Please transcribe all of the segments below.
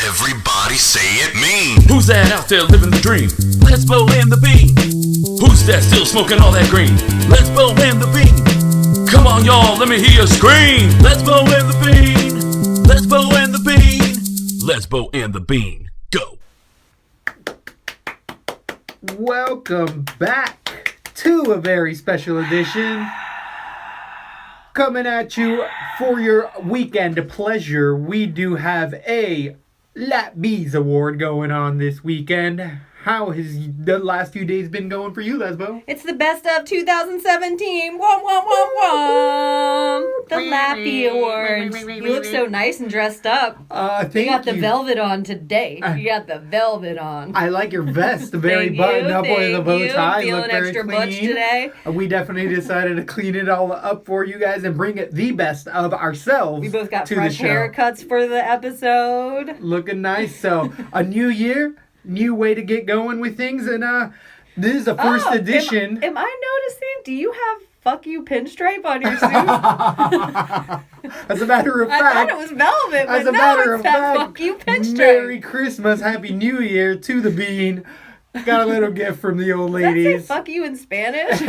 Everybody say it mean. Who's that out there living the dream? Let's blow in the bean. Who's that still smoking all that green? Let's blow in the bean. Come on, y'all, let me hear you scream. Let's blow in the bean. Let's blow in the bean. Let's blow in the bean. Go. Welcome back to a very special edition. Coming at you for your weekend pleasure. We do have a Lapbees Award going on this weekend. How has the last few days been going for you, Lesbo? It's the best of 2017. Wom, wom, wom, wom. The Lappy Awards. You look so nice and dressed up. Thank you. You got the velvet on today. You got the velvet on. I like your vest, the very button up with the bow tie. Feeling Look very extra clean. butch today. We definitely decided to clean it all up for you guys and bring it the best of ourselves. We both got to fresh the show. haircuts for the episode. Looking nice. So a new year, new way to get going with things, and this is the first edition. Am I noticing? Do you have "fuck you" pinstripe on your suit? As a matter of fact, I thought it was velvet, but as a no, matter it's of that fact, "fuck you" pinstripe. Merry Christmas, Happy New Year to the bean. Got a little gift from the old Does that say ladies. "fuck you" in Spanish?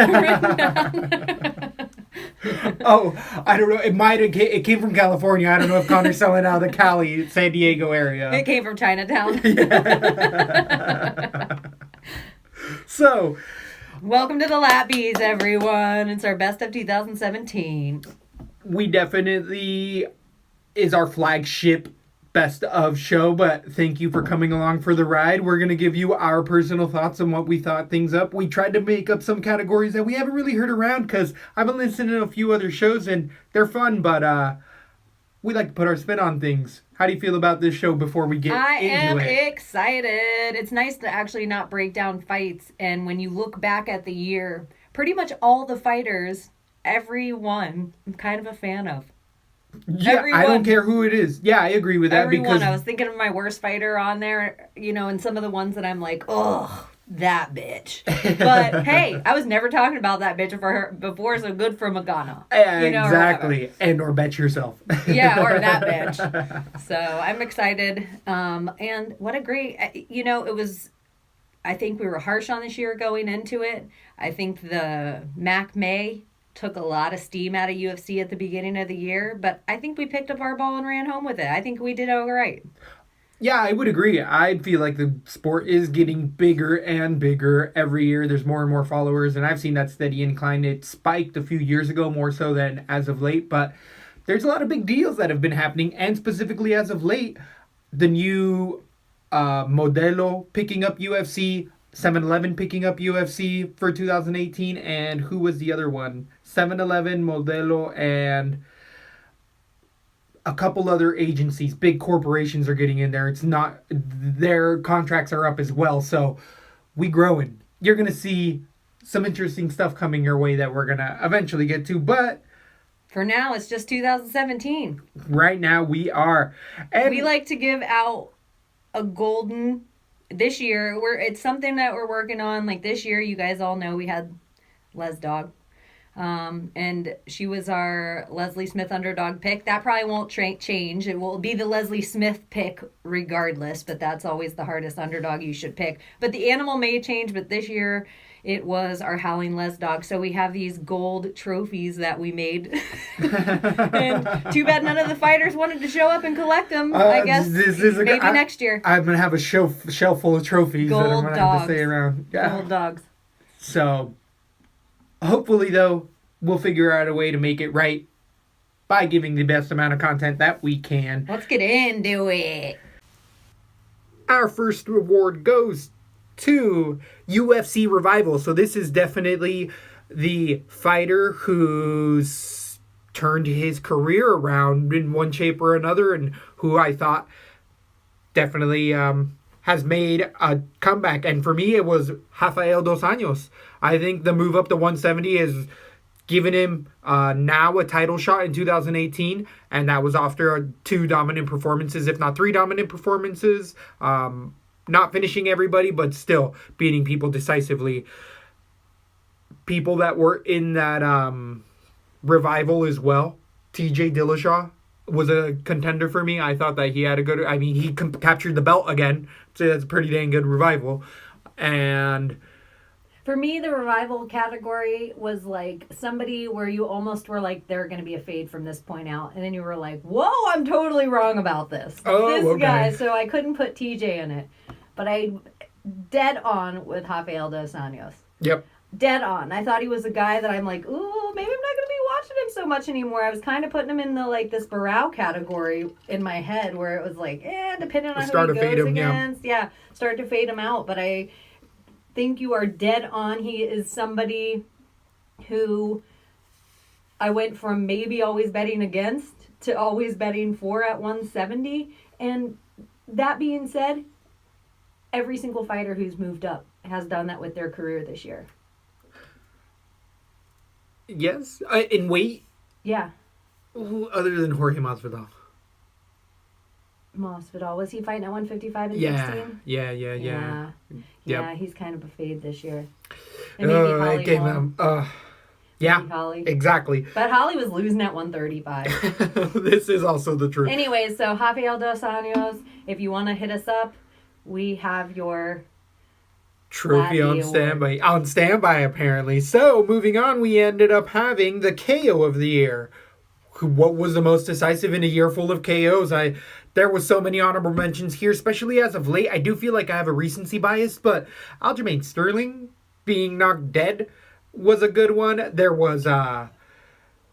Oh, I don't know. It came from California. I don't know if Connor's selling out of the Cali, San Diego area. It came from Chinatown. So, Welcome to the Lapbees, everyone. It's our best of 2017. we definitely is our flagship best of show, but thank you for coming along for the ride. We're going to give you our personal thoughts on what we thought things up. We tried to make up some categories that we haven't really heard around because I've been listening to a few other shows and they're fun, but we like to put our spin on things. How do you feel about this show before we get I into am it? excited. It's nice to actually not break down fights. And when you look back at the year, pretty much all the fighters, everyone, I'm kind of a fan of. Yeah, everyone. I don't care who it is. Yeah, I agree with that Everyone. because I was thinking of my worst fighter on there, and some of the ones that I'm like, ugh, that bitch. But hey, I was never talking about that bitch before, so good for Magana. exactly, and or bet yourself. Yeah, or that bitch. So I'm excited. And what a great, it was, I think we were harsh on this year going into it. I think the Mac May took a lot of steam out of UFC at the beginning of the year, but I think we picked up our ball and ran home with it. I think we did all right. Yeah, I would agree. I feel like the sport is getting bigger and bigger every year. There's more and more followers, and I've seen that steady incline. It spiked a few years ago, more so than as of late, but there's a lot of big deals that have been happening, and specifically as of late, the new Modelo picking up UFC, 7-Eleven picking up UFC for 2018, and who was the other one? 7-Eleven, Modelo, and a couple other agencies, big corporations are getting in there. It's not, their contracts are up as well. So we growing. You're going to see some interesting stuff coming your way that we're going to eventually get to. But For now, it's just 2017. right now we are. And We like to give out a golden this year. It's something that we're working on. Like this year, you guys all know we had Les Dog. And she was our Leslie Smith underdog pick. That probably won't change. It will be the Leslie Smith pick regardless, but that's always the hardest underdog you should pick. But the animal may change, but this year it was our Howling Les Dog. So we have these gold trophies that we made. And too bad none of the fighters wanted to show up and collect them. I guess maybe next year. I'm going to have a shelf full of trophies that I'm Gold going to have to dogs. stay around. Yeah. Gold dogs. So, hopefully, though, we'll figure out a way to make it right by giving the best amount of content that we can. Let's get into it. Our first award goes to UFC Revival. So this is definitely the fighter who's turned his career around in one shape or another, and who I thought definitely has made a comeback. And for me, it was Rafael Dos Anjos. I think the move up to 170 is giving him now a title shot in 2018, and that was after 2 dominant performances, if not 3 dominant performances. Not finishing everybody, but still beating people decisively. People that were in that revival as well. TJ Dillashaw was a contender for me. I thought that he had a good... I mean, he captured the belt again, so that's a pretty dang good revival. And... For me, the revival category was like somebody where you almost were like, they're going to be a fade from this point out. And then you were like, whoa, I'm totally wrong about this. This guy. So I couldn't put TJ in it. But I dead on with Rafael dos Anjos. Yep. Dead on. I thought he was a guy that I'm like, ooh, maybe I'm not going to be watching him so much anymore. I was kind of putting him in the like this Barao category in my head where it was like, depending on who he goes against. Yeah, start to fade him out. But I think you are dead on. He is somebody who I went from maybe always betting against to always betting for at 170. And that being said, every single fighter who's moved up has done that with their career this year. Yes. In weight? Yeah. Other than Jorge Masvidal. Masvidal. Was he fighting at 155 and 16? Yeah. Yeah, he's kind of a fade this year. And maybe Holly gave him, yeah, Holly. Exactly. But Holly was losing at 135. This is also the truth. Anyways, so Rafael dos Anjos, if you want to hit us up, we have your trophy on standby. On standby, apparently. So, moving on, we ended up having the KO of the year. What was the most decisive in a year full of KOs? There was so many honorable mentions here, especially as of late. I do feel like I have a recency bias, but Aljamain Sterling being knocked dead was a good one. There was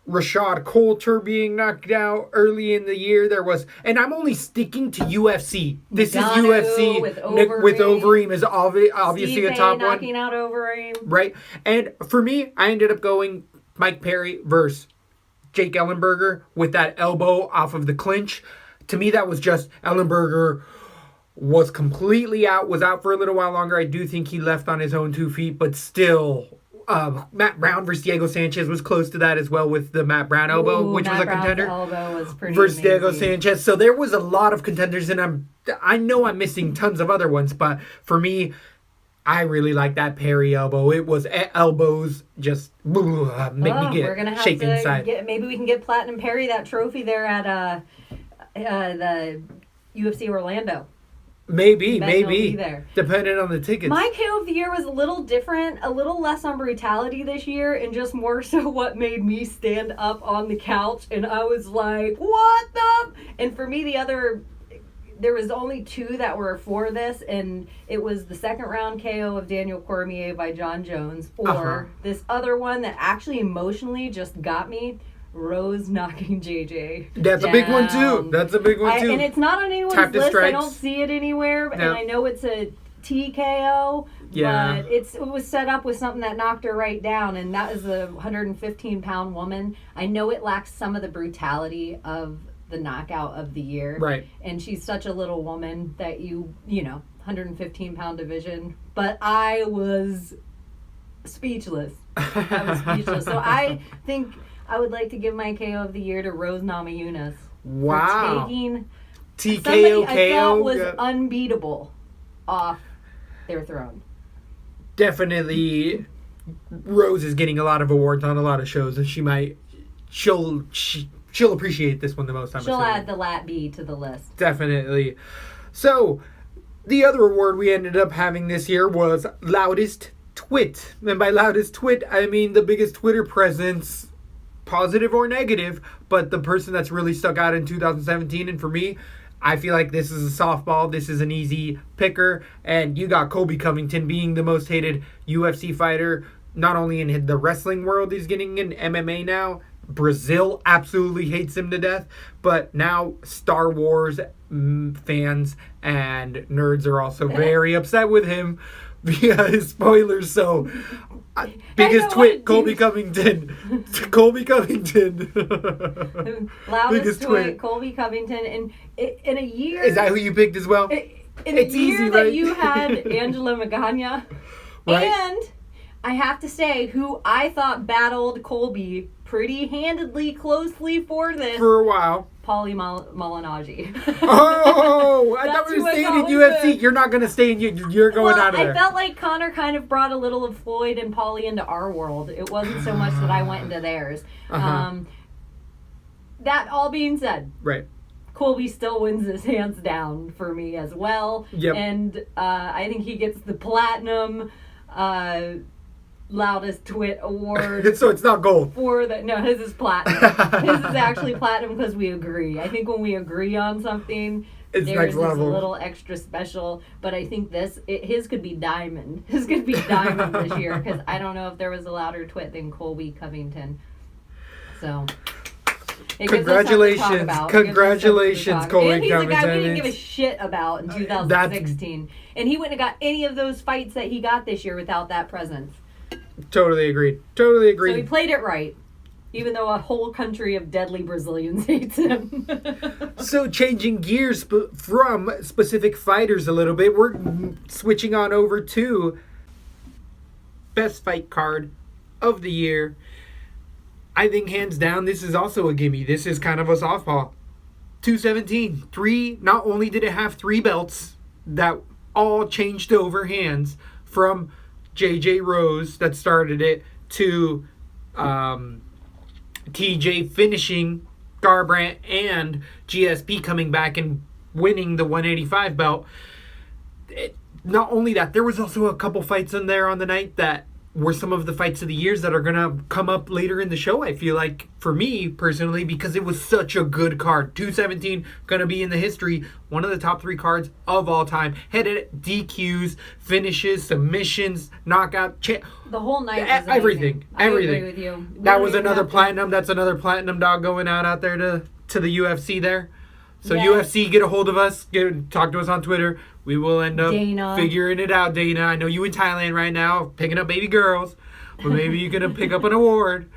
Rashad Coulter being knocked out early in the year. There was, and I'm only sticking to UFC. This is UFC with Overeem is obviously a top one. Knocking out Overeem. Right. And for me, I ended up going Mike Perry versus Jake Ellenberger with that elbow off of the clinch. To me, that was just Ellenberger was completely out, was out for a little while longer. I do think he left on his own 2 feet, but still, Matt Brown versus Diego Sanchez was close to that as well with the Matt Brown elbow, which was a contender. Elbow was pretty versus amazing. Diego Sanchez. So there was a lot of contenders, and I know I'm missing tons of other ones, but for me, I really like that Perry elbow. It was elbows just make me get shake inside. Maybe we can get Platinum Perry that trophy there at the UFC Orlando. Maybe. There. Depending on the tickets. My KO of the year was a little different, a little less on brutality this year, and just more so what made me stand up on the couch, and I was like, what the? And for me, there was only 2 that were for this, and it was the second round KO of Daniel Cormier by John Jones, or this other one that actually emotionally just got me, Rose knocking JJ That's down. A big one too. And it's not on anyone's list. I don't see it anywhere, and I know it's a TKO, but it was set up with something that knocked her right down, and that is a 115-pound woman. I know it lacks some of the brutality of the knockout of the year. Right. And she's such a little woman that you know, 115-pound division. But I was speechless. So I think I would like to give my KO of the year to Rose Namajunas. Wow. For taking TKO I thought was unbeatable off their throne. Definitely, Rose is getting a lot of awards on a lot of shows, and she'll appreciate this one the most. She'll add the Lat B to the list. Definitely. So, the other award we ended up having this year was Loudest Twit. And by Loudest Twit, I mean the biggest Twitter presence, positive or negative, but the person that's really stuck out in 2017. And for me, I feel like this is a softball. This is an easy picker. And you got Colby Covington being the most hated UFC fighter, not only in the wrestling world, he's getting in MMA now. Brazil absolutely hates him to death, but now Star Wars fans and nerds are also very upset with him via his spoilers. So, biggest twit, Colby Covington. Colby Covington. Loudest twit, Colby Covington. And in a year... Is that who you picked as well? In a year that you had Angela Magana. Right. And I have to say, who I thought battled Colby pretty handedly, closely for this. For a while. Paulie Malignaggi. Oh, I thought we were staying in UFC. You're not going to stay in. You're going out of there. I felt like Conor kind of brought a little of Floyd and Paulie into our world. It wasn't so much that I went into theirs. But Colby Covington, in a year that you had Angela Magana. And I have to say, who I thought battled Colby pretty handedly, closely for this. Paulie Malignaggi. Oh, I thought we were staying in UFC. You're not going to stay in. You're going out of there. I felt like Conor kind of brought a little of Floyd and Paulie into our world. It wasn't so much that I went into theirs. that all being said, Right. Colby still wins this hands down for me as well. Yep. And I think he gets the platinum loudest twit award. So it's not gold. No, his is platinum. His is actually platinum because we agree. I think when we agree on something, It's theirs next is level. a little extra special. But I think his could be diamond. His could be diamond this year because I don't know if there was a louder twit than Colby Covington. So. Congratulations, Colby And he's a guy we Covington. didn't give a shit about in 2016. And he wouldn't have got any of those fights that he got this year without that presence. Totally agreed. So he played it right, even though a whole country of deadly Brazilians hates him. So changing gears from specific fighters a little bit, we're switching on over to best fight card of the year. I think hands down, this is also a gimme. This is kind of a softball. 217. Not only did it have 3 belts that all changed over hands from JJ Rose that started it to TJ finishing Garbrandt and GSP coming back and winning the 185 belt. Not only that, there was also a couple fights in there on the night that were some of the fights of the years that are going to come up later in the show, I feel like, for me personally, because it was such a good card. 217 going to be in the history, one of the top 3 cards of all time. Headed DQs, finishes, submissions, knockout, The whole night was everything. amazing. I agree with you. That was another platinum. That's another platinum dog going out there to the UFC there. So Yes. UFC, get a hold of us. Talk to us on Twitter. We will end up Dana. figuring it out, Dana. I know you in Thailand right now, picking up baby girls. But maybe you're going to pick up an award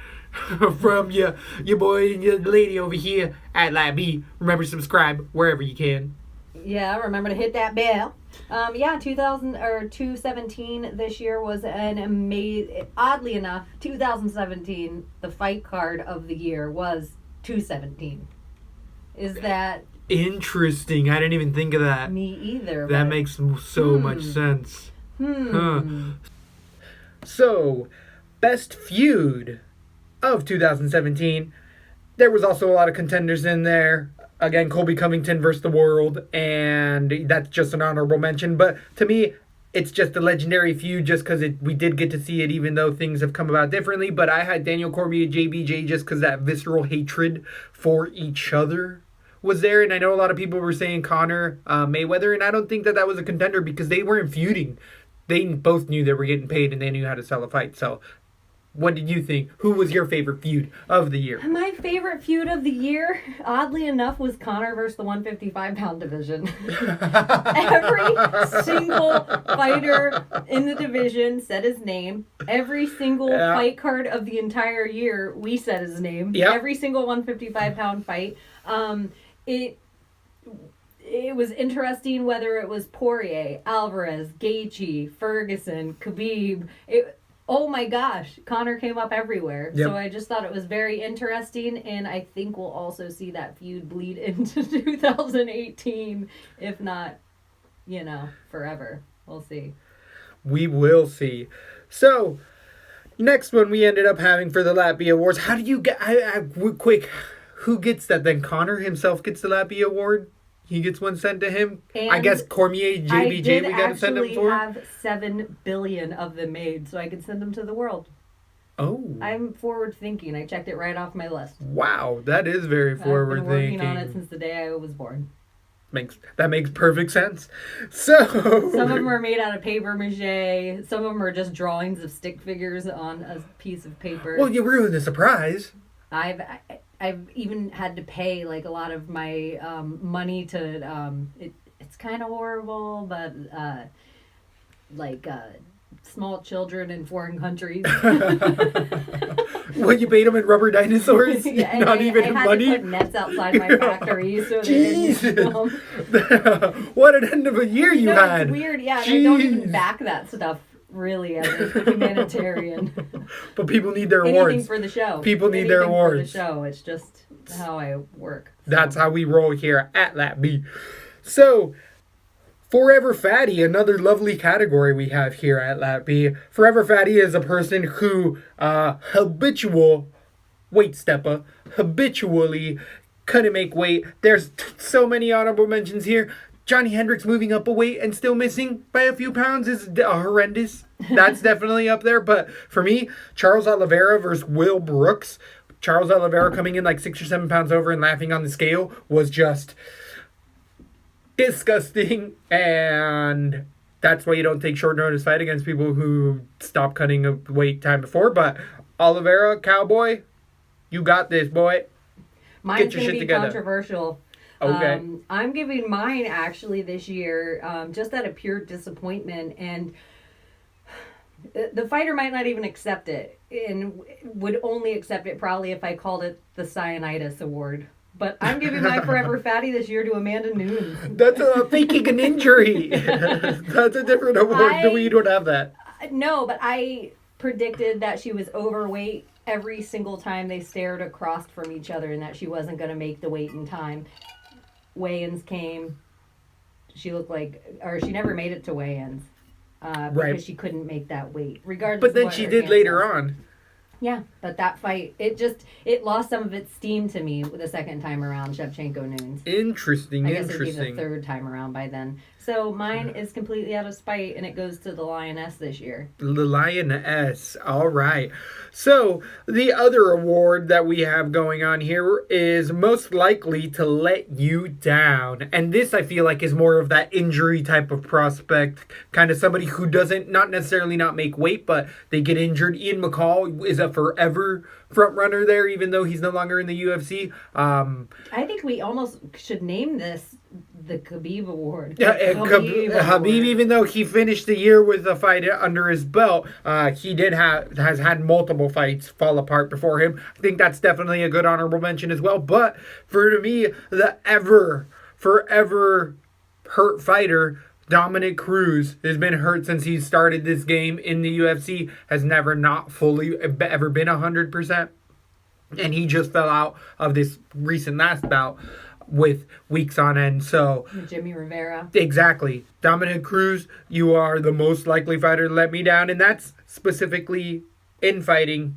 from your boy and your lady over here at Lab B. Remember to subscribe wherever you can. Yeah, remember to hit that bell. 217 this year was an amazing. Oddly enough, 2017, the fight card of the year was 217. Is that Interesting. I didn't even think of that. me either? That but- makes so much sense. Huh. So, best feud of 2017. There was also a lot of contenders in there. Again, Colby Covington versus the World, and that's just an honorable mention. But to me, it's just a legendary feud just because we did get to see it, even though things have come about differently. But I had Daniel Cormier and JBJ just because that visceral hatred for each other was there. And I know a lot of people were saying Conor Mayweather, and I don't think that was a contender because they weren't feuding. They both knew they were getting paid and they knew how to sell a fight. So what did you think? Who was your favorite feud of the year? My favorite feud of the year, oddly enough, was Conor versus the 155-pound division. Every single fighter in the division said his name. Every single fight card of the entire year, we said his name. Yep. Every single 155-pound fight. It was interesting whether it was Poirier, Alvarez, Gaethje, Ferguson, Khabib. Oh my gosh, Conor came up everywhere. Yep. So I just thought it was very interesting, and I think we'll also see that feud bleed into 2018, if not, forever. We'll see. We will see. So, next one we ended up having for the Latvia Awards. How do you get... quick, who gets that then? Conor himself gets the Latvia Award? He gets one sent to him? And I guess Cormier, JBJ, we got to send him for? I have 7 billion of them made, so I could send them to the world. Oh. I'm forward thinking. I checked it right off my list. Wow, that is very forward I've been working thinking. on it since the day I was born. That makes perfect sense. So Some of them are made out of paper mache. Some of them are just drawings of stick figures on a piece of paper. well, you ruined the surprise. I've even had to pay like a lot of my money to it's kind of horrible, but small children in foreign countries. What, you paid them in rubber dinosaurs? Yeah, Not even I had money? to put nets outside my factory so they didn't. What an end of a year you had. It's weird, yeah. And I don't even Jeez. back that stuff really as a humanitarian. But people need their Anything awards. for the show. People need their Anything awards. For the show. It's just how I work. That's how we roll here at Lat B. So, Forever Fatty, another lovely category we have here at Lat B. Forever Fatty is a person who habitual weight stepper, habitually couldn't make weight. There's so many honorable mentions here. Johnny Hendricks moving up a weight and still missing by a few pounds is horrendous. That's definitely up there. But for me, Charles Oliveira versus Will Brooks. Charles Oliveira coming in like 6 or 7 pounds over and laughing on the scale was just disgusting. And that's why you don't take short notice fight against people who stop cutting a weight time before. But Oliveira, Cowboy, you got this, boy. Mine's going to be controversial. Okay. I'm giving mine actually this year just out of pure disappointment, and the fighter might not even accept it, and would only accept it probably if I called it the Cyanitis Award. But I'm giving my Forever Fatty this year to Amanda Nunes. That's faking an injury. That's a different award. We don't have that. No, but I predicted that she was overweight every single time they stared across from each other, and that she wasn't going to make the weight in time. Weigh-ins came. She looked like, or she never made it to weigh-ins because she couldn't make that weight, regardless. But then she did later on. Yeah, but that fight, it lost some of its steam to me the second time around, Shevchenko Nunes. Interesting. I guess it'd be the third time around by then. So mine is completely out of spite, and it goes to the Lioness this year. The Lioness. All right. So the other award that we have going on here is most likely to let you down. And this, I feel like, is more of that injury type of prospect. Kind of somebody who doesn't, not necessarily not make weight, but they get injured. Ian McCall is a forever front runner there, even though he's no longer in the UFC. I think we almost should name this the Khabib Award. Khabib, even though he finished the year with a fight under his belt, he has had multiple fights fall apart before him. I think that's definitely a good honorable mention as well. But for me, the forever hurt fighter, Dominick Cruz, has been hurt since he started this game in the UFC, has never not fully ever been 100%. And he just fell out of this recent last bout with weeks on end. So Jimmy Rivera. Exactly. Dominick Cruz, you are the most likely fighter to let me down, and that's specifically in fighting.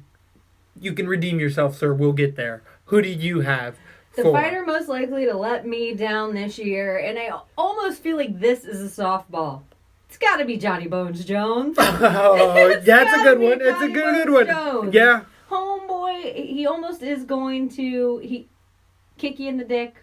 You can redeem yourself, sir. We'll get there. Who do you have? The fighter most likely to let me down this year, and I almost feel like this is a softball. It's got to be Johnny Bones Jones. Oh, that's a good one. It's a good one. Jones. Yeah. Homeboy, he almost is going to kick you in the dick.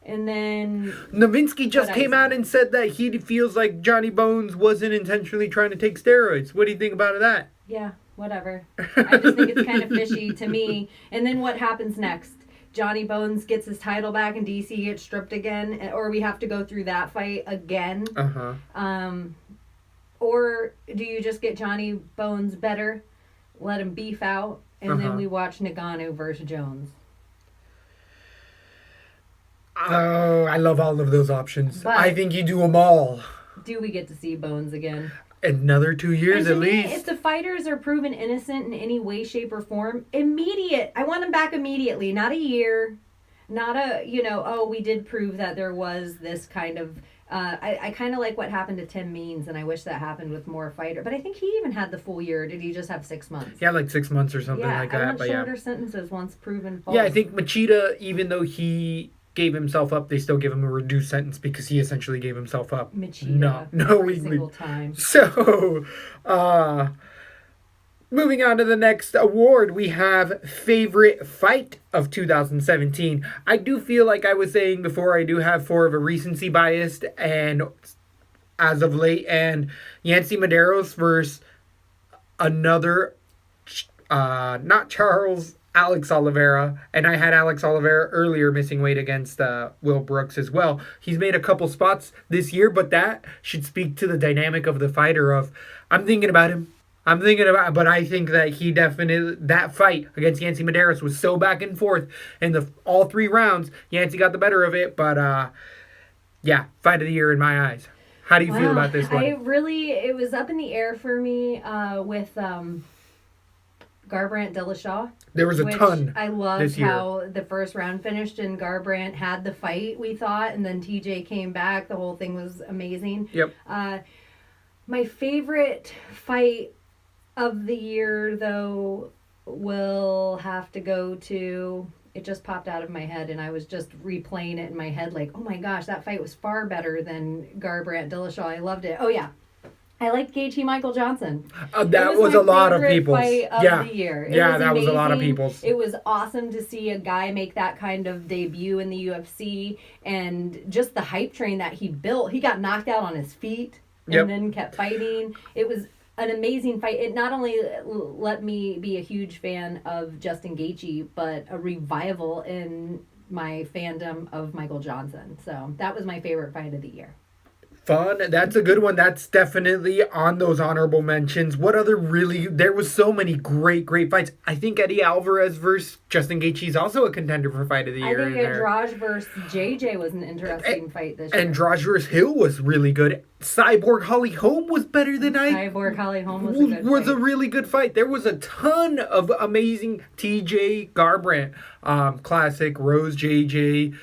And then Nowitzki just came out and said that he feels like Johnny Bones wasn't intentionally trying to take steroids. What do you think about that? Yeah, whatever. I just think it's kind of fishy to me. And then what happens next? Johnny Bones gets his title back and DC gets stripped again, or we have to go through that fight again. Or do you just get Johnny Bones better, let him beef out, and then we watch Ngannou versus Jones? Oh, I love all of those options. But I think you do them all. Do we get to see Bones again? Another 2 years at least. If the fighters are proven innocent in any way, shape, or form, immediate. I want them back immediately. Not a year. Not we did prove that there was this kind of... I kind of like what happened to Tim Means, and I wish that happened with more fighter. But I think he even had the full year. Did he just have 6 months? Yeah, like 6 months or something like that. I want shorter sentences once proven false. Yeah, I think Machida, even though he gave himself up, they still give him a reduced sentence because he essentially gave himself up. Machida. Every single time. So, moving on to the next award, we have Favorite Fight of 2017. I do feel like I was saying before, I do have 4 of a recency bias, and as of late, and Yancy Medeiros versus another, not Charles, Alex Oliveira, and I had Alex Oliveira earlier missing weight against Will Brooks as well. He's made a couple spots this year, but that should speak to the dynamic of the fighter of, I'm thinking about him, but I think that he definitely, that fight against Yancy Medeiros was so back and forth in all 3 rounds. Yancy got the better of it, but fight of the year in my eyes. How do you feel about this one? It was up in the air for me with Garbrandt Dillashaw. There was a ton. I loved how the first round finished and Garbrandt had the fight, we thought, and then TJ came back. The whole thing was amazing. Yep. My favorite fight of the year, though, will have to go to... It just popped out of my head, and I was just replaying it in my head like, oh my gosh, that fight was far better than Garbrandt Dillashaw. I loved it. Oh, yeah. I liked Gaethje Michael Johnson. That was a lot of people's. Fight of the year. That was a lot of people's. It was awesome to see a guy make that kind of debut in the UFC, and just the hype train that he built. He got knocked out on his feet and then kept fighting. It was an amazing fight. It not only let me be a huge fan of Justin Gaethje, but a revival in my fandom of Michael Johnson. So that was my favorite fight of the year. Fun. That's a good one. That's definitely on those honorable mentions. What other there was so many great fights. I think Eddie Alvarez versus Justin Gaethje is also a contender for fight of the year. I think Andrade versus JJ was an interesting fight this year. Andrade versus Hill was really good. Cyborg Holly Holm was better than Cyborg Holly Holm was a good fight. Was a really good fight. There was a ton of amazing TJ Garbrandt, classic Rose JJ,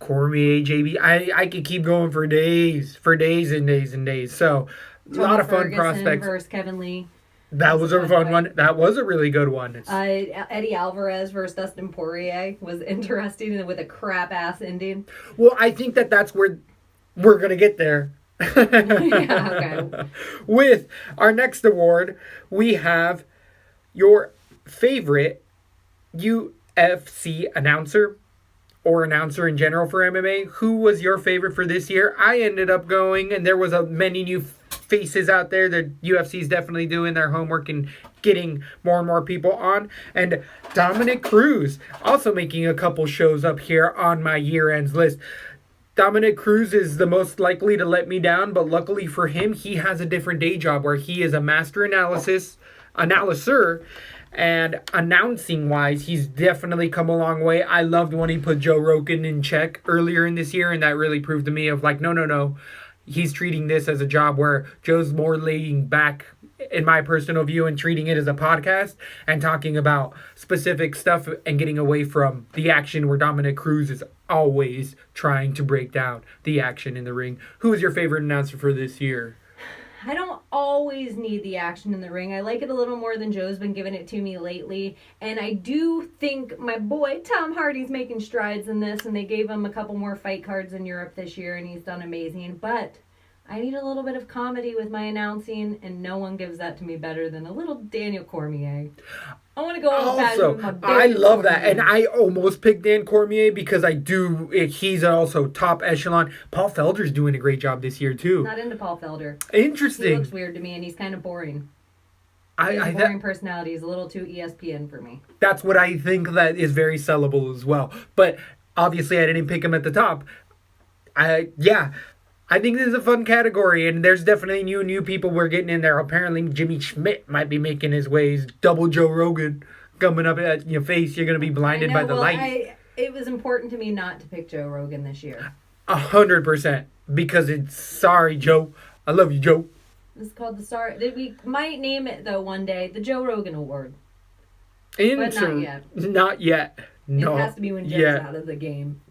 Cormier, JB. I could keep going for days and days. So, a lot of fun prospects. Versus Kevin Lee. That was a fun one. That was a really good one. Eddie Alvarez versus Dustin Poirier was interesting with a crap-ass ending. Well, I think that's where we're going to get there. Yeah, okay. With our next award, we have your favorite UFC announcer, or announcer in general for MMA. Who was your favorite for this year? I ended up going, and there was many new faces out there. The UFC is definitely doing their homework and getting more and more people on. And Dominick Cruz also making a couple shows up here on my year-ends list. Dominick Cruz is the most likely to let me down, but luckily for him, he has a different day job where he is a master analyzer. And announcing-wise, he's definitely come a long way. I loved when he put Joe Rogan in check earlier in this year, and that really proved to me of like, no. He's treating this as a job where Joe's more laying back, in my personal view, and treating it as a podcast and talking about specific stuff and getting away from the action where Dominick Cruz is always trying to break down the action in the ring. Who is your favorite announcer for this year? I don't always need the action in the ring. I like it a little more than Joe's been giving it to me lately. And I do think my boy Tom Hardy's making strides in this, and they gave him a couple more fight cards in Europe this year, and he's done amazing. But I need a little bit of comedy with my announcing, and no one gives that to me better than a little Daniel Cormier. I want to go also, I love that. And I almost picked Dan Cormier because he's also top echelon. Paul Felder's doing a great job this year, too. Not into Paul Felder. Interesting. He looks weird to me, and he's kind of boring. His boring personality is a little too ESPN for me. That's what I think that is very sellable as well. But obviously, I didn't pick him at the top. I think this is a fun category, and there's definitely new people we're getting in there. Apparently, Jimmy Schmidt might be making his ways. Double Joe Rogan coming up at your face. You're going to be blinded by the light. It was important to me not to pick Joe Rogan this year. 100%. Because sorry, Joe. I love you, Joe. It's called we might name it, though, one day, the Joe Rogan Award. But not yet. Not yet. No. It has to be when Joe's out of the game.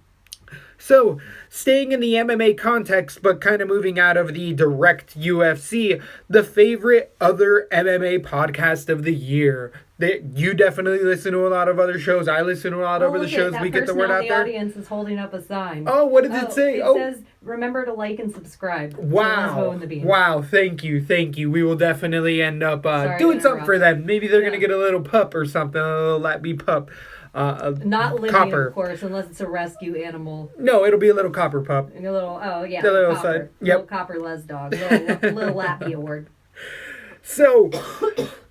So, staying in the MMA context, but kind of moving out of the direct UFC, the favorite other MMA podcast of the year. You definitely listen to a lot of other shows. I listen to a lot of other shows. We get the word out there. The audience is holding up a sign. Oh, what does it say? It says, remember to like and subscribe. Wow, thank you. We will definitely end up doing something for them. Maybe they're going to get a little pup or something, a little Lappy pup. Not living, copper. Of course, unless it's a rescue animal. No, it'll be a little copper pup. A little, copper. Side. Yep. Little copper les dog. Little Lappy award. So,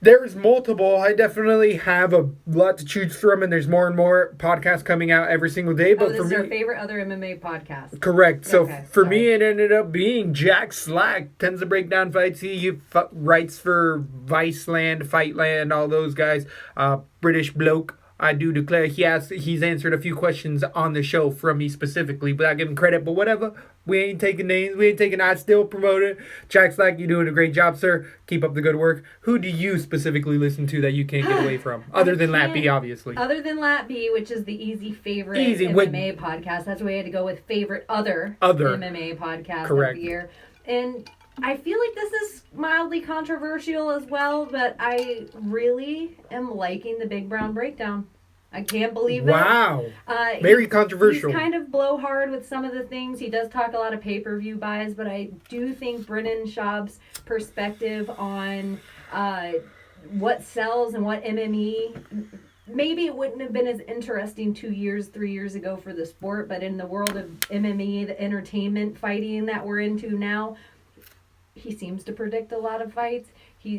there's multiple. I definitely have a lot to choose from, and there's more and more podcasts coming out every single day. But this is our favorite other MMA podcast. Correct. So, for me, it ended up being Jack Slack. Tends to break down fights. He writes for Viceland, Fightland, all those guys. British bloke. I do declare he's answered a few questions on the show from me specifically, without giving credit, but whatever. We ain't taking names. I still promote it. Jack Slack, you're doing a great job, sir. Keep up the good work. Who do you specifically listen to that you can't get away from? Other than Lappy, obviously. Other than Lappy, which is the easy favorite MMA podcast. That's why we had to go with favorite other MMA podcast of the year. And I feel like this is mildly controversial as well, but I really am liking the Big Brown Breakdown. I can't believe it. Wow. Very controversial. He's kind of blowhard with some of the things. He does talk a lot of pay-per-view buys, but I do think Brennan Schaub's perspective on what sells and what MME, maybe it wouldn't have been as interesting 2 years, 3 years ago for the sport, but in the world of MME, the entertainment fighting that we're into now, he seems to predict a lot of fights.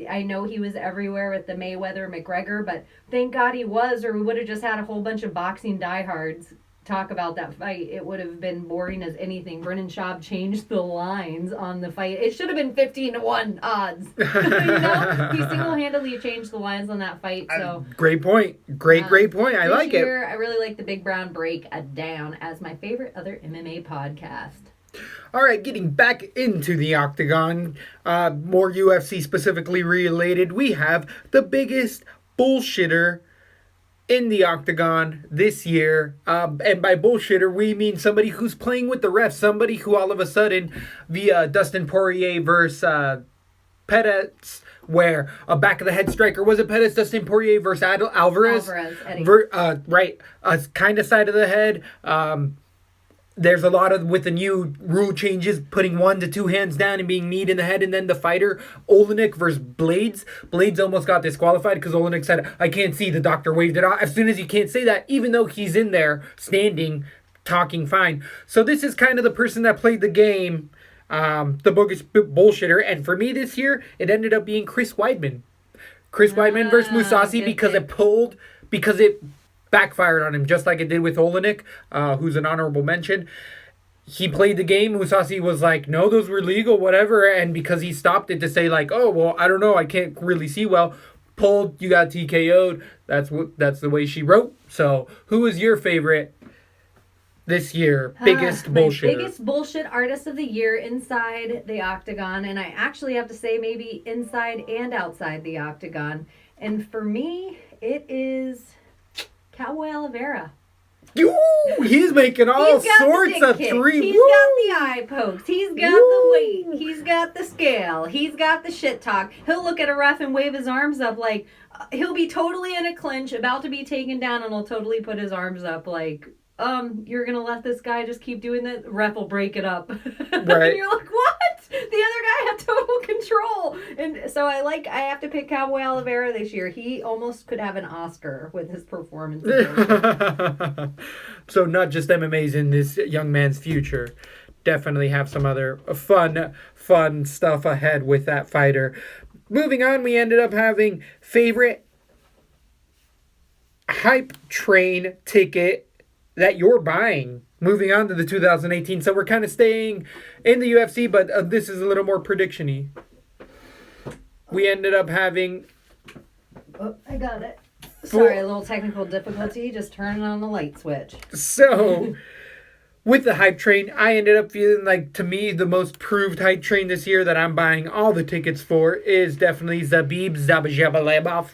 I know he was everywhere with the Mayweather-McGregor, but thank God he was, or we would have just had a whole bunch of boxing diehards talk about that fight. It would have been boring as anything. Brennan Schaub changed the lines on the fight. It should have been 15-1 odds. You know? He single-handedly changed the lines on that fight. So great point. Great point. I like it. I really like the Big Brown Breakdown as my favorite other MMA podcast. All right, getting back into the octagon, more UFC specifically related, we have the biggest bullshitter in the octagon this year. And by bullshitter, we mean somebody who's playing with the refs, somebody who all of a sudden, via Dustin Poirier versus Pettis, where a back-of-the-head striker, was it Pettis, Dustin Poirier versus Alvarez? Eddie. Right, kind of side of the head. There's a lot of, with the new rule changes, putting 1 to 2 hands down and being kneed in the head, and then the fighter, Olenek versus Blades. Blades almost got disqualified because Olenek said, I can't see, the doctor waved it off. As soon as you can't say that, even though he's in there, standing, talking fine. So this is kind of the person that played the game, the biggest bullshitter, and for me this year, it ended up being Chris Weidman. Chris Weidman versus Mousasi because it backfired on him, just like it did with Olenek, who's an honorable mention. He played the game. Mousasi was like, no, those were legal, whatever. And because he stopped it to say like, oh, well, I don't know, I can't really see well. Pulled, you got TKO'd. That's the way she wrote. So who is your favorite this year? Biggest bullshit. Biggest bullshit artist of the year inside the octagon. And I actually have to say maybe inside and outside the octagon. And for me, it is Cowboy Oliveira. He's making all sorts of three. He's got the eye pokes. He's got the weight. He's got the scale. He's got the shit talk. He'll look at a ref and wave his arms up like he'll be totally in a clinch, about to be taken down, and he'll totally put his arms up like, you're gonna let this guy just keep doing that? Ref will break it up. Right. And you're like, what? The other guy had total control. And so I have to pick Cowboy Oliveira this year. He almost could have an Oscar with his performance. So not just MMA's in this young man's future. Definitely have some other fun stuff ahead with that fighter. Moving on, we ended up having favorite hype train ticket that you're buying. Moving on to the 2018. So we're kind of staying in the UFC, but this is a little more prediction-y. We ended up having... Oh, I got it. Sorry, a little technical difficulty. Just turning on the light switch. So, with the hype train, I ended up feeling like, to me, the most proved hype train this year that I'm buying all the tickets for is definitely Zabib Zabajalebov.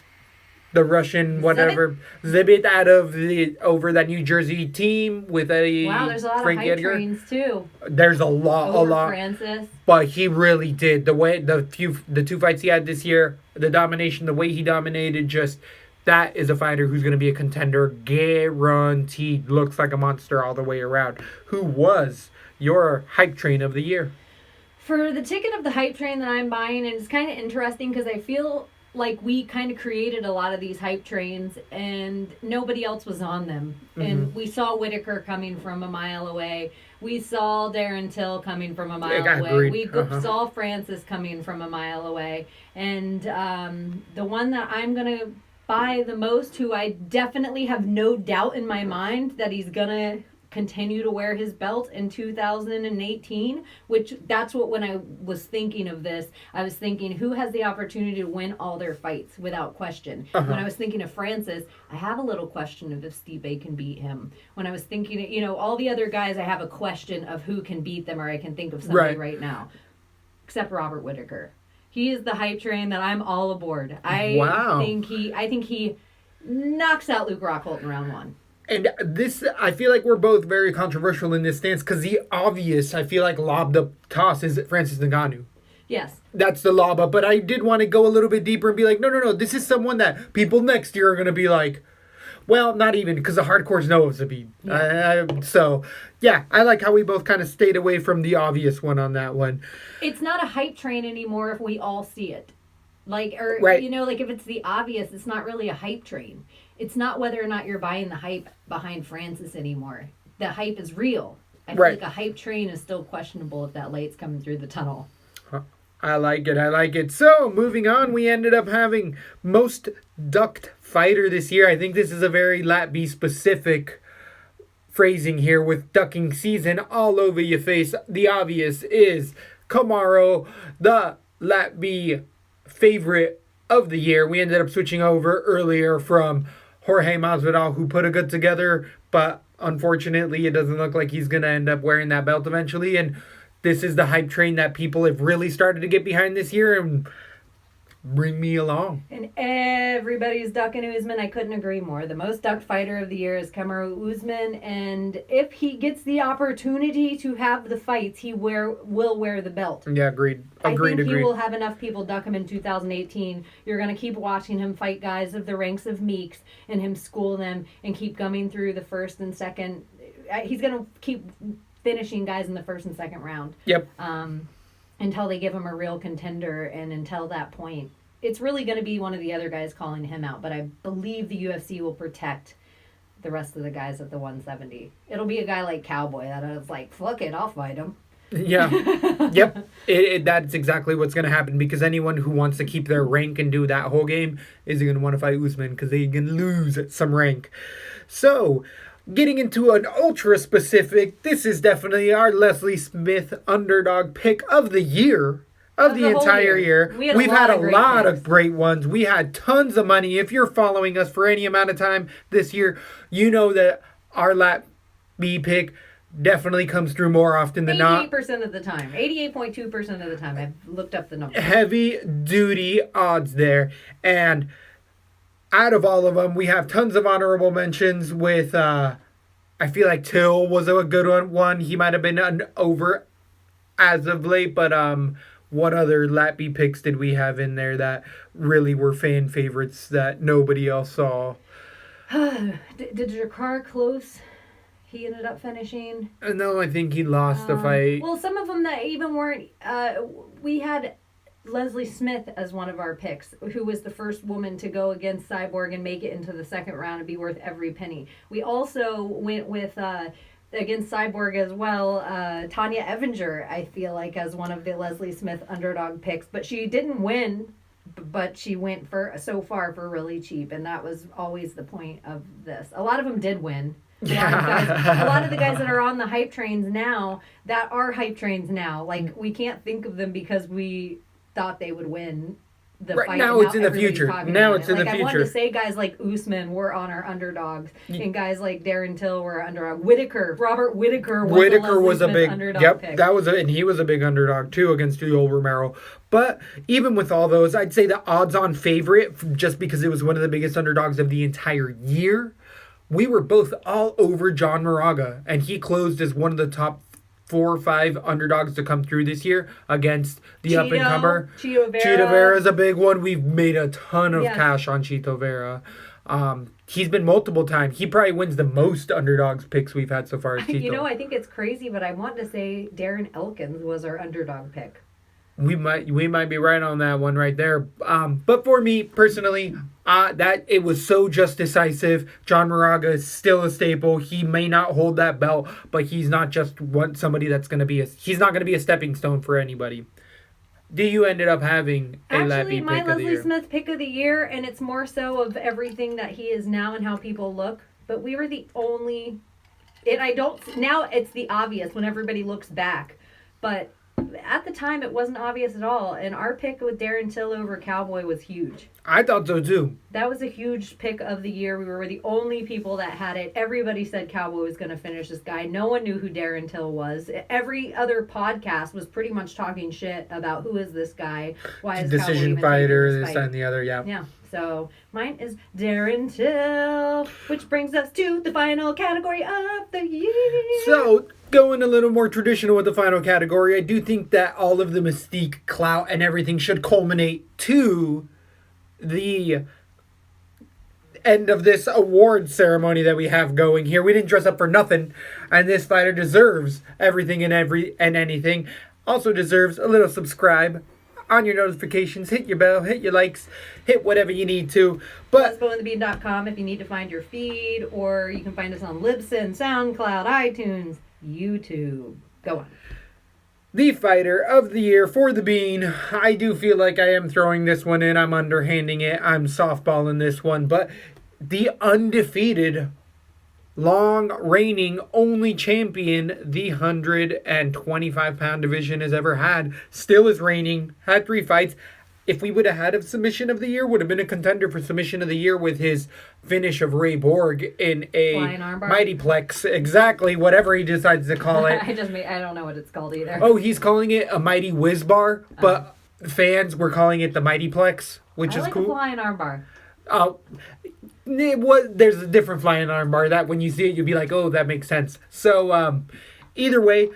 The Russian, whatever, Zibit out of over that New Jersey team with a wow. There's a lot Frankie of hype Edgar. trains too. There's a lot. Francis. But he really did the two fights he had this year, the domination, the way he dominated. Just that is a fighter who's going to be a contender, guaranteed. Looks like a monster all the way around. Who was your hype train of the year? For the ticket of the hype train that I'm buying, and it's kind of interesting because I feel like we kind of created a lot of these hype trains and nobody else was on them. Mm-hmm. And we saw Whittaker coming from a mile away. We saw Darren Till coming from a mile away. Agreed. We saw Francis coming from a mile away. And the one that I'm going to buy the most, who I definitely have no doubt in my mind that he's going to continue to wear his belt in 2018, which that's what, when I was thinking of this, I was thinking who has the opportunity to win all their fights without question. When I was thinking of Francis, I have a little question of if Stipe can beat him. When I was thinking, all the other guys, I have a question of who can beat them, or I can think of somebody right now, except Robert Whittaker. He is the hype train that I'm all aboard. I think he knocks out Luke Rockhold in round 1. And this, I feel like we're both very controversial in this stance because the obvious, I feel like, lobbed up toss is Francis Ngannou. Yes. That's the Laba. But I did want to go a little bit deeper and be like, no. This is someone that people next year are going to be like, well, not even, because the hardcores know it's a beat. I like how we both kind of stayed away from the obvious one on that one. It's not a hype train anymore if we all see it. Like, or, right. like if it's the obvious, it's not really a hype train. It's not whether or not you're buying the hype behind Francis anymore. The hype is real. I feel like a hype train is still questionable if that light's coming through the tunnel. I like it. So, moving on, we ended up having most ducked fighter this year. I think this is a very Lat B specific phrasing here with ducking season all over your face. The obvious is Kamaru, the Lat B favorite of the year. We ended up switching over earlier from Jorge Masvidal, who put a good together, but unfortunately, it doesn't look like he's going to end up wearing that belt eventually. And this is the hype train that people have really started to get behind this year, and bring me along. And everybody's ducking Usman. I couldn't agree more. The most ducked fighter of the year is Kamaru Usman, and if he gets the opportunity to have the fights, he will wear the belt. Yeah, agreed. I think he will have enough people duck him in 2018. You're going to keep watching him fight guys of the ranks of Meeks and him school them and keep coming through the first and second. He's going to keep finishing guys in the first and second round. Yep. Until they give him a real contender, and until that point, it's really going to be one of the other guys calling him out. But I believe the UFC will protect the rest of the guys at the 170. It'll be a guy like Cowboy that is like, fuck it, I'll fight him. Yeah. Yep. That's exactly what's going to happen, because anyone who wants to keep their rank and do that whole game is going to want to fight Usman, because they can lose some rank. So, getting into an ultra specific, this is definitely our Leslie Smith underdog pick of the year, of the entire year. We've had a lot of great ones. We had tons of money. If you're following us for any amount of time this year, you know that our Lat B pick definitely comes through more often than not. 88% of the time. 88.2% of the time. I've looked up the number. Heavy duty odds there. And out of all of them, we have tons of honorable mentions with, I feel like Till was a good one. He might have been over as of late, but what other Lat B picks did we have in there that really were fan favorites that nobody else saw? Did Jakar close? He ended up finishing. No, I think he lost the fight. Well, some of them that even weren't. We had Leslie Smith as one of our picks, who was the first woman to go against Cyborg and make it into the second round and be worth every penny. We also went with against Cyborg as well, Tanya Evinger, I feel like, as one of the Leslie Smith underdog picks, but she didn't win, but she went so far for really cheap, and that was always the point of this. A lot of them did win. A lot of the guys that are on the hype trains now, that are hype trains now, like, we can't think of them because we thought they would win the fight. Now it's in the future. Now it's in the future. I wanted to say guys like Usman were on our underdogs, and guys like Darren Till were our underdog. Whittaker, Robert Whittaker was a big underdog pick. And he was a big underdog too against Joel Romero. But even with all those, I'd say the odds-on favorite, just because it was one of the biggest underdogs of the entire year, we were both all over John Moraga, and he closed as one of the top 4 or 5 underdogs to come through this year against the up-and-comer. Chito Vera is a big one. We've made a ton of cash on Chito Vera. He's been multiple times. He probably wins the most underdogs picks we've had so far. Chito. I think it's crazy, but I want to say Darren Elkins was our underdog pick. We might be right on that one right there. But for me personally, that it was so just decisive. John Moraga is still a staple. He may not hold that belt, but he's not just somebody that's going to be he's not going to be a stepping stone for anybody. Do you ended up having a Lat B pick of the year? Actually, my Leslie Smith pick of the year, and it's more so of everything that he is now and how people look. But we were the only. Now it's the obvious when everybody looks back, but at the time, it wasn't obvious at all, and our pick with Darren Till over Cowboy was huge. I thought so, too. That was a huge pick of the year. We were the only people that had it. Everybody said Cowboy was going to finish this guy. No one knew who Darren Till was. Every other podcast was pretty much talking shit about who is this guy, why is decision Cowboy fighter, this and the other, yeah. Yeah, so mine is Darren Till, which brings us to the final category of the year. So, Going a little more traditional with the final category, I do think that all of the mystique, clout, and everything should culminate to the end of this award ceremony that we have going here. We didn't dress up for nothing, and this fighter deserves everything and anything. Also deserves a little subscribe on your notifications, hit your bell, hit your likes, hit whatever you need to. But Let'sGoInTheBean.com if you need to find your feed, or you can find us on Libsyn, SoundCloud, iTunes, YouTube. Go on. The fighter of the year for the Bean. I do feel like I am throwing this one in. I'm underhanding it. I'm softballing this one. But the undefeated, long reigning, only champion the 125-pound division has ever had, still is reigning, had 3 fights. If we would have had a submission of the year, would have been a contender for submission of the year with his finish of Ray Borg in a Mighty Plex. Exactly, whatever he decides to call it. I don't know what it's called either. Oh, he's calling it a Mighty Whiz Bar, but fans were calling it the Mighty Plex, which is cool. I like a flying armbar. Oh, there's a different flying armbar that when you see it, you'll be like, oh, that makes sense. So, either way,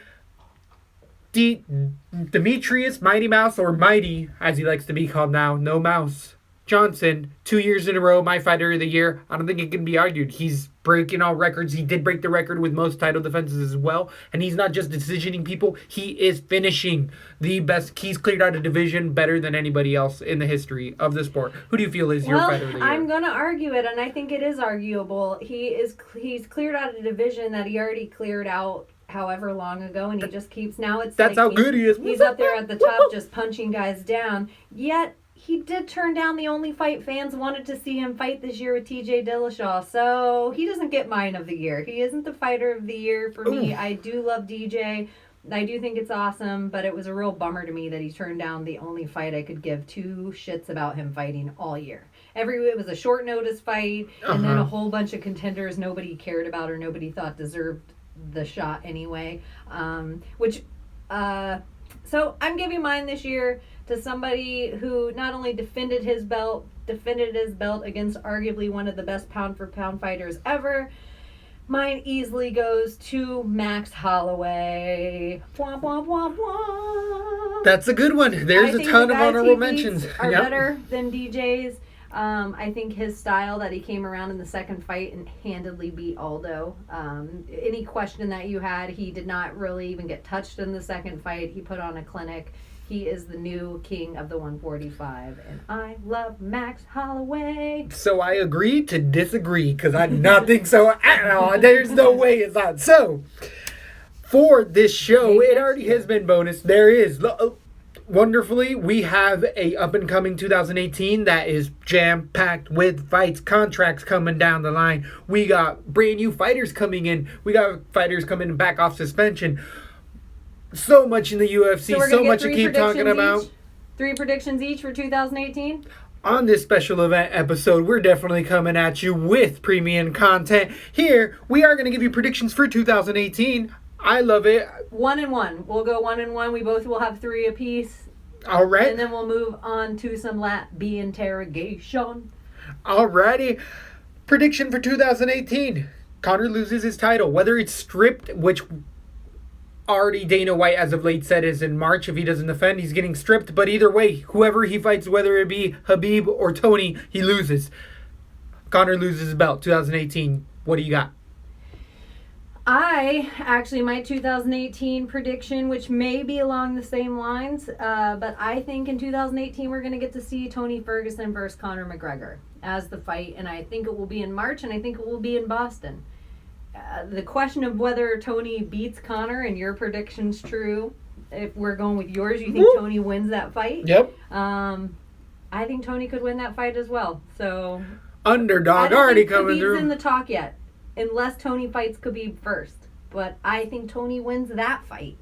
Demetrius Mighty Mouse, or Mighty, as he likes to be called now, no mouse, Johnson, 2 years in a row, my fighter of the year. I don't think it can be argued. He's breaking all records. He did break the record with most title defenses as well. And he's not just decisioning people. He is finishing the best. He's cleared out a division better than anybody else in the history of the sport. Who do you feel is your fighter of the year? I'm going to argue it, and I think it is arguable. He's cleared out a division that he already cleared out however long ago, and he just keeps, now it's that's how good he is. He's up there at the top just punching guys down. Yet he did turn down the only fight fans wanted to see him fight this year with TJ Dillashaw, so he doesn't get mine of the year. He isn't the fighter of the year for me. I do love DJ. I do think it's awesome, but it was a real bummer to me that he turned down the only fight I could give 2 shits about him fighting all year. It was a short notice fight, and then a whole bunch of contenders nobody cared about or nobody thought deserved the shot anyway. So I'm giving mine this year to somebody who not only defended his belt against arguably one of the best pound-for-pound fighters ever. Mine easily goes to Max Holloway. Womp, womp, womp, womp. That's a good one. There's a ton of honorable mentions. Are better than DJ's. I think his style that he came around in the second fight and handedly beat Aldo. Any question that you had, he did not really even get touched in the second fight. He put on a clinic. He is the new king of the 145, and I love Max Holloway. So I agree to disagree, because I do not think so at all. There's no way it's not. So, for this show, it already has been bonus. There is, wonderfully, we have a up-and-coming 2018 that is jam-packed with fights, contracts coming down the line. We got brand new fighters coming in. We got fighters coming back off suspension. So much in the UFC, so much to keep talking about. 3 predictions each for 2018? On this special event episode, we're definitely coming at you with premium content. Here, we are going to give you predictions for 2018. I love it. 1 and 1. We'll go 1 and 1. We both will have 3 apiece. All right. And then we'll move on to some Lat B interrogation. Alrighty. Prediction for 2018. Conor loses his title. Whether it's stripped, which already Dana White as of late said is in March. If he doesn't defend, he's getting stripped. But either way, whoever he fights, whether it be Khabib or Tony, he loses. Conor loses his belt 2018. What do you got? My 2018 prediction, which may be along the same lines, but I think in 2018 we're going to get to see Tony Ferguson versus Conor McGregor as the fight, and I think it will be in March, and I think it will be in Boston. The question of whether Tony beats Conor, and your prediction's true, if we're going with yours, you think Tony wins that fight? Yep. I think Tony could win that fight as well. So underdog already coming Khabib's through. In the talk yet, unless Tony fights Khabib first. But I think Tony wins that fight,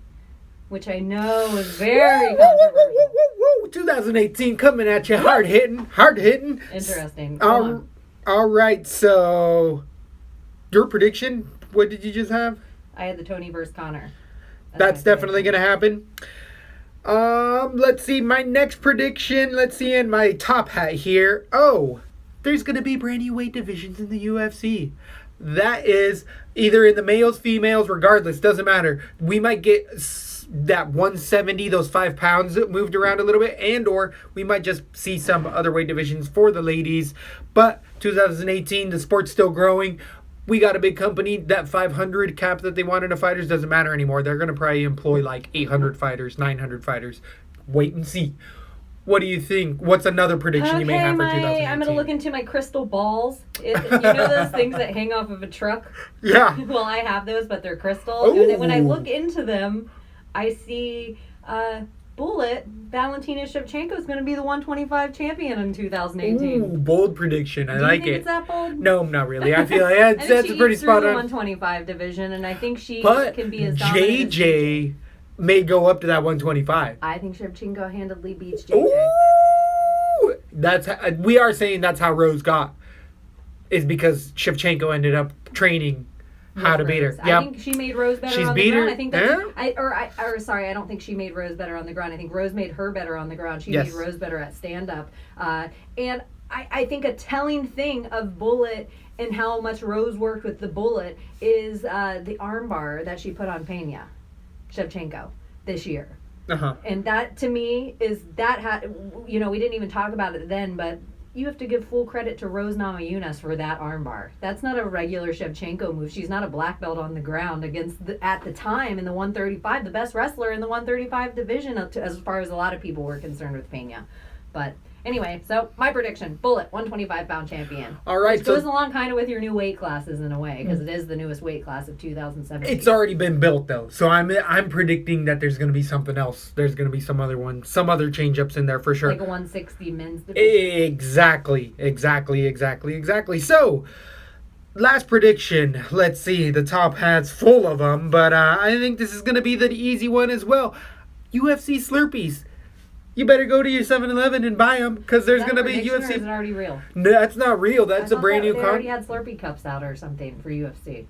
which I know is very controversial. 2018 coming at you, hard hitting. Interesting. All right, so your prediction, what did you just have? I had the Tony versus Conor. That's definitely going to happen. Let's see, my next prediction, in my top hat here. Oh, there's going to be brand new weight divisions in the UFC. that is either in the males, females, regardless, doesn't matter. We might get that 170, those 5 pounds moved around a little bit, and or we might just see some other weight divisions for the ladies. But 2018, the sport's still growing. We got a big company. That 500 cap that they wanted in fighters doesn't matter anymore. They're going to probably employ like 800 fighters, 900 fighters. Wait and see. What do you think? What's another prediction you may have for 2018? I'm going to look into my crystal balls. You know those things that hang off of a truck? Yeah. Well, I have those, but they're crystal. Ooh. And when I look into them, I see Bullet, Valentina Shevchenko is going to be the 125 champion in 2018. Ooh, bold prediction. I like it. Do you think it's that bold? No, not really. I feel like that's a pretty spot the on. 125 division, and I think she But can be as dominant JJ may go up to that 125. I think Shevchenko handedly beats JJ. Ooh, we are saying that's how Rose got. Is because Shevchenko ended up training how to beat her. I think she made Rose better on the ground. I think that Yeah. I don't think she made Rose better on the ground. I think Rose made her better on the ground. She Yes. made Rose better at stand up. And I think a telling thing of Bullet and how much Rose worked with the Bullet is the armbar that she put on Pena Shevchenko this year. Uh-huh. And that to me is we didn't even talk about it then, but you have to give full credit to Rose Namajunas for that armbar. That's not a regular Shevchenko move. She's not a black belt on the ground against, at the time, in the 135, the best wrestler in the 135 division, as far as a lot of people were concerned with Pena. But anyway, so my prediction, Bullet, 125-pound champion. All right. Which goes along kind of with your new weight classes in a way, because it is the newest weight class of 2017. It's already been built, though. So I'm predicting that there's going to be something else. There's going to be some other one, some other change-ups in there for sure. Like a 160 men's division. Exactly. So, last prediction. Let's see. The top hat's full of them, but I think this is going to be the easy one as well. UFC Slurpees. You better go to your 7-Eleven and buy them because there's going to be UFC. Or is it already real? No, that's not real. That's a brand new They con. already had Slurpee cups out or something for UFC.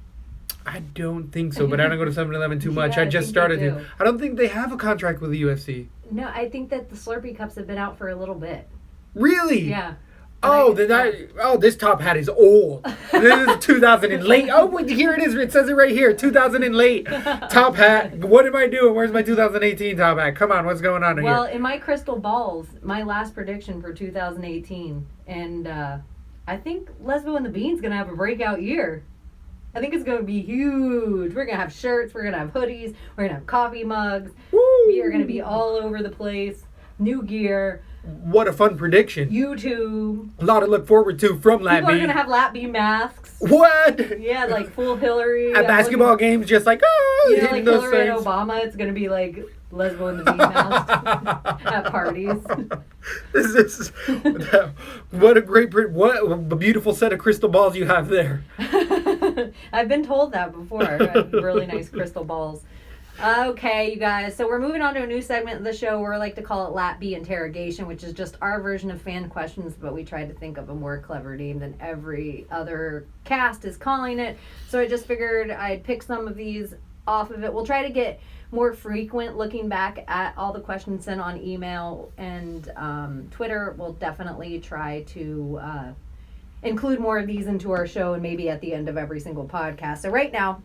I don't think so, but I don't go to 7-Eleven too much. Yeah, I just think started they to. do. I don't think they have a contract with the UFC. No, I think that the Slurpee cups have been out for a little bit. Really? Yeah. Oh, this top hat is old. This is 2000 and late. Oh, wait, here it is. It says it right here. 2000 and late. Top hat. What am I doing? Where's my 2018 top hat? Come on, what's going on Well, here? in my crystal balls, my last prediction for 2018, and I think Lesbo and the Bean's going to have a breakout year. I think it's going to be huge. We're going to have shirts. We're going to have hoodies. We're going to have coffee mugs. Woo! We are going to be all over the place. New gear. What a fun prediction. YouTube. A lot to look forward to from Lat People are B. going to have Lat B masks. What? Yeah, like full Hillary. At basketball games, just like, Like hitting those Hillary and things. Obama, it's going to be like Lesbo and the Bean mask at parties. This is what a beautiful set of crystal balls you have there. I've been told that before. I have really nice crystal balls. Okay, you guys. So we're moving on to a new segment of the show where I like to call it Lat B Interrogation, which is just our version of fan questions, but we tried to think of a more clever name than every other cast is calling it. So I just figured I'd pick some of these off of it. We'll try to get more frequent looking back at all the questions sent on email and Twitter. We'll definitely try to include more of these into our show and maybe at the end of every single podcast. So right now,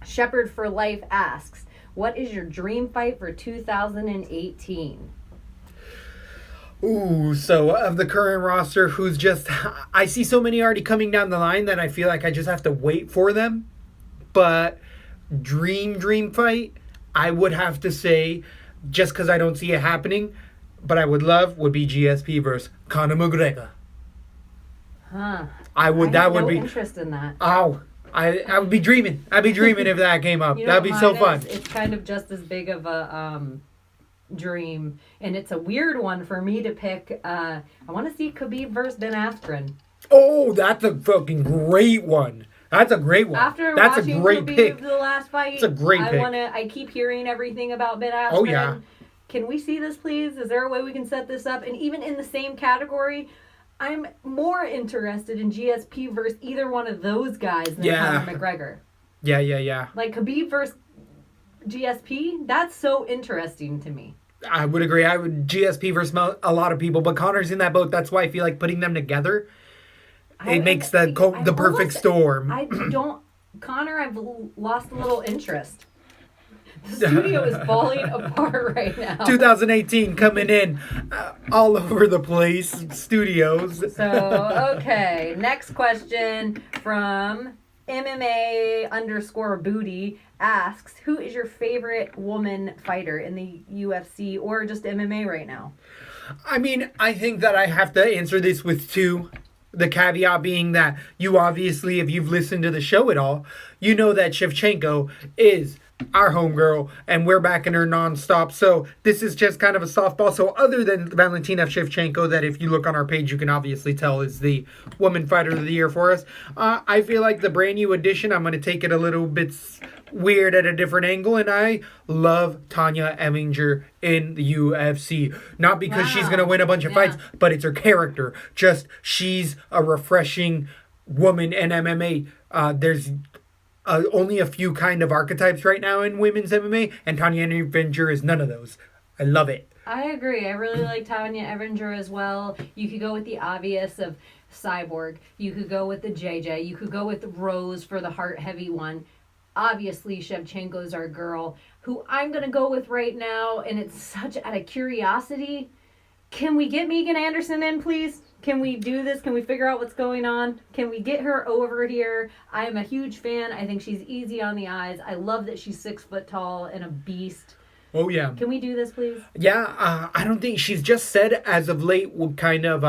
Shepherd for Life asks, what is your dream fight for 2018? Ooh, so of the current roster, I see so many already coming down the line that I feel like I just have to wait for them. But dream fight, I would have to say, just because I don't see it happening, but I would be GSP versus Conor McGregor. Huh. I have no interest in that. Oh, I would be dreaming. I'd be dreaming if that came up. You know That'd be what so mine fun. is? It's kind of just as big of a dream, and it's a weird one for me to pick. I want to see Khabib versus Ben Askren. Oh, that's a fucking great one. That's a great one. After that's watching a great Khabib pick. the last fight, It's a great pick. I keep hearing everything about Ben Askren. Oh, yeah. Can we see this, please? Is there a way we can set this up? And even in the same category, I'm more interested in GSP versus either one of those guys than Conor McGregor. Yeah. Like Khabib versus GSP, that's so interesting to me. I would agree. I would GSP versus a lot of people, but Conor's in that boat. That's why I feel like putting them together It makes the perfect storm. Connor, I've lost a little interest. The studio is falling apart right now. 2018 coming in all over the place. Studios. So, okay. Next question from MMA_booty asks, who is your favorite woman fighter in the UFC or just MMA right now? I mean, I think that I have to answer this with two. The caveat being that you obviously, if you've listened to the show at all, you know that Shevchenko is our homegirl, and we're backing her nonstop. So this is just kind of a softball. So other than Valentina Shevchenko, that if you look on our page, you can obviously tell is the woman fighter of the year for us. I feel like the brand new edition, I'm going to take it a little bit weird at a different angle, and I love Tanya Evinger in the UFC. Not because she's going to win a bunch of fights, but it's her character. Just she's a refreshing woman in MMA. There's only a few kind of archetypes right now in women's MMA, and Tanya Evinger is none of those. I love it. I agree. I really like Tanya Evinger as well. You could go with the obvious of Cyborg. You could go with the JJ. You could go with Rose for the heart heavy one. Obviously, Shevchenko's our girl, who I'm going to go with right now, and it's such out of curiosity. Can we get Megan Anderson in, please? Can we do this? Can we figure out what's going on? Can we get her over here? I am a huge fan. I think she's easy on the eyes. I love that she's 6 foot tall and a beast. Oh, yeah. Can we do this, please? Yeah, I don't think she's just said as of late kind of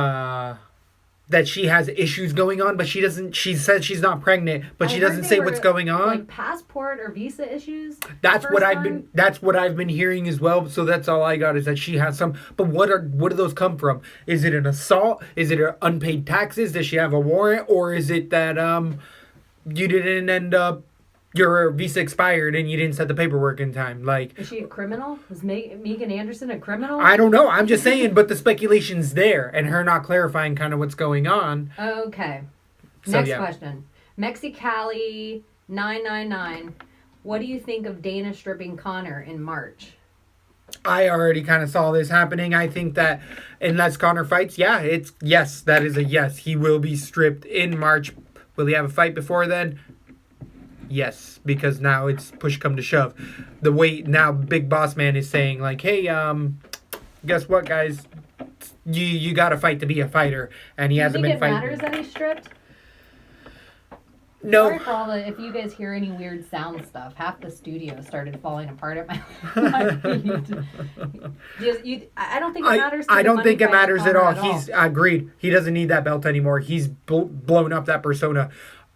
that she has issues going on, but she doesn't. She said she's not pregnant, but she doesn't say what's going on. Like passport or visa issues. That's what I've been hearing as well. So that's all I got is that she has some. But what do those come from? Is it an assault? Is it unpaid taxes? Does she have a warrant, or is it that you didn't end up, your visa expired and you didn't set the paperwork in time? Like, is she a criminal? Is Megan Anderson a criminal? I don't know. I'm just saying, but the speculation's there, and her not clarifying kind of what's going on. Okay. Next question. Mexicali 999. What do you think of Dana stripping Conor in March? I already kind of saw this happening. I think that unless Conor fights, that is a yes. He will be stripped in March. Will he have a fight before then? Yes, because now it's push come to shove. The way now Big Boss Man is saying, like, hey, guess what, guys? You got to fight to be a fighter, and he hasn't been fighting. Do you think it matters that he's stripped? No. Sorry for all if you guys hear any weird sound stuff. Half the studio started falling apart at my feet. I don't think it matters. I don't think it matters at all. He's agreed. He doesn't need that belt anymore. He's blown up that persona.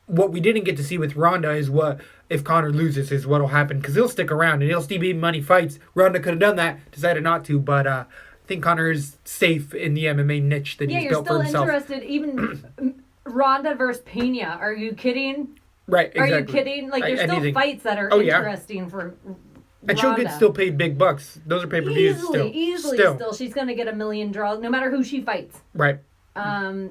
What we didn't get to see with Ronda is what, if Conor loses, is what will happen. Because he'll stick around and he'll still be money fights. Ronda could have done that, decided not to. But I think Conor is safe in the MMA niche that he's built for himself. Yeah, you're still interested. Even Ronda versus Pena. Are you kidding? Right, exactly. Are you kidding? Like, there's still fights that are interesting for Ronda. And she'll get still paid big bucks. Those are pay-per-views Easily still. She's going to get $1 million draws no matter who she fights. Right. So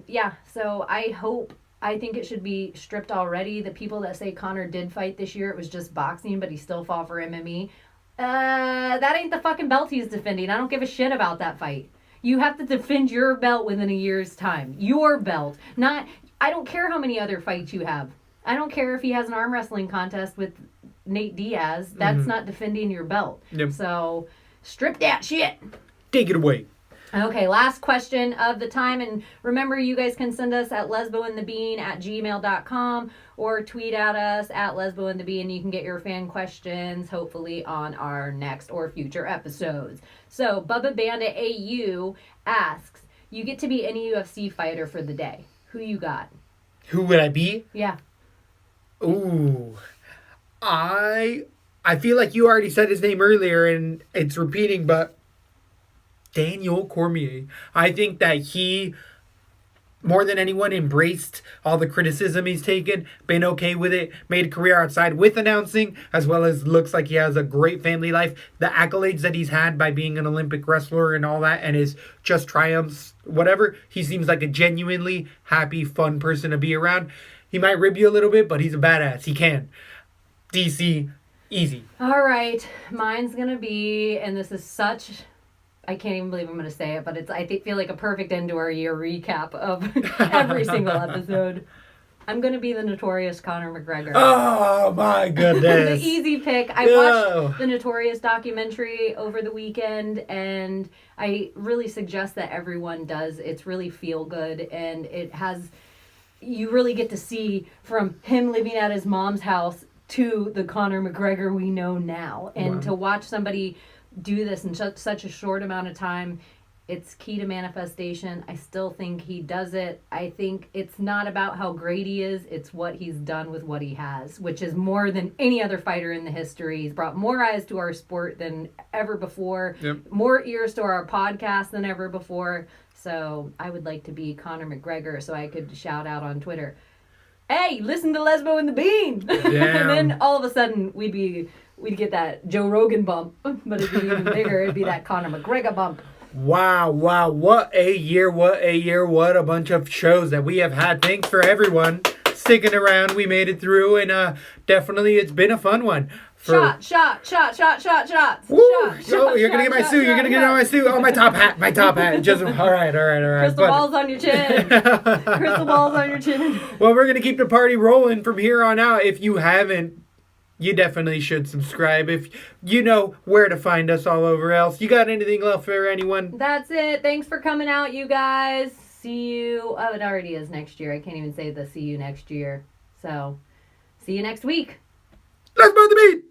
I think it should be stripped already. The people that say Conor did fight this year, it was just boxing, but he still fought for MMA. That ain't the fucking belt he's defending. I don't give a shit about that fight. You have to defend your belt within a year's time. Your belt. I don't care how many other fights you have. I don't care if he has an arm wrestling contest with Nate Diaz. That's not defending your belt. Yep. So, strip that shit. Take it away. Okay, last question of the time. And remember, you guys can send us at lesboandthebean@gmail.com or tweet at us at lesboandthebean. You can get your fan questions, hopefully, on our next or future episodes. So, Bubba Bandit AU asks, you get to be any UFC fighter for the day. Who you got? Who would I be? Yeah. Ooh. I feel like you already said his name earlier and it's repeating, but Daniel Cormier. I think that he, more than anyone, embraced all the criticism he's taken, been okay with it, made a career outside with announcing, as well as looks like he has a great family life. The accolades that he's had by being an Olympic wrestler and all that, and his just triumphs, whatever, he seems like a genuinely happy, fun person to be around. He might rib you a little bit, but he's a badass. He can. DC, easy. All right. Mine's going to be, and this is such I can't even believe I'm going to say it, but feel like a perfect end to our year recap of every single episode. I'm going to be the notorious Conor McGregor. Oh, my goodness. The easy pick. I watched the Notorious documentary over the weekend, and I really suggest that everyone does. It's really feel good, and you really get to see from him living at his mom's house to the Conor McGregor we know now. And to watch somebody do this in such a short amount of time, it's key to manifestation. I still think he does it. I think it's not about how great he is. It's what he's done with what he has, which is more than any other fighter in the history. He's brought more eyes to our sport than ever before, more ears to our podcast than ever before. So I would like to be Conor McGregor so I could shout out on Twitter, hey, listen to Lesbo and the Bean. And then all of a sudden we'd get that Joe Rogan bump, but it'd be even bigger. It'd be that Conor McGregor bump. Wow, what a year, what a bunch of shows that we have had. Thanks for everyone sticking around. We made it through, and definitely it's been a fun one. Shots. Woo! You're gonna get my suit. You're gonna get on my suit. Oh, my top hat. Just all right. Crystal balls on your chin. Crystal balls on your chin. Well, we're gonna keep the party rolling from here on out. If you haven't, you definitely should subscribe. If you know where to find us all over else. You got anything left for anyone? That's it. Thanks for coming out, you guys. See you. Oh, it already is next year. I can't even say see you next year. So, see you next week. Let's move the beat.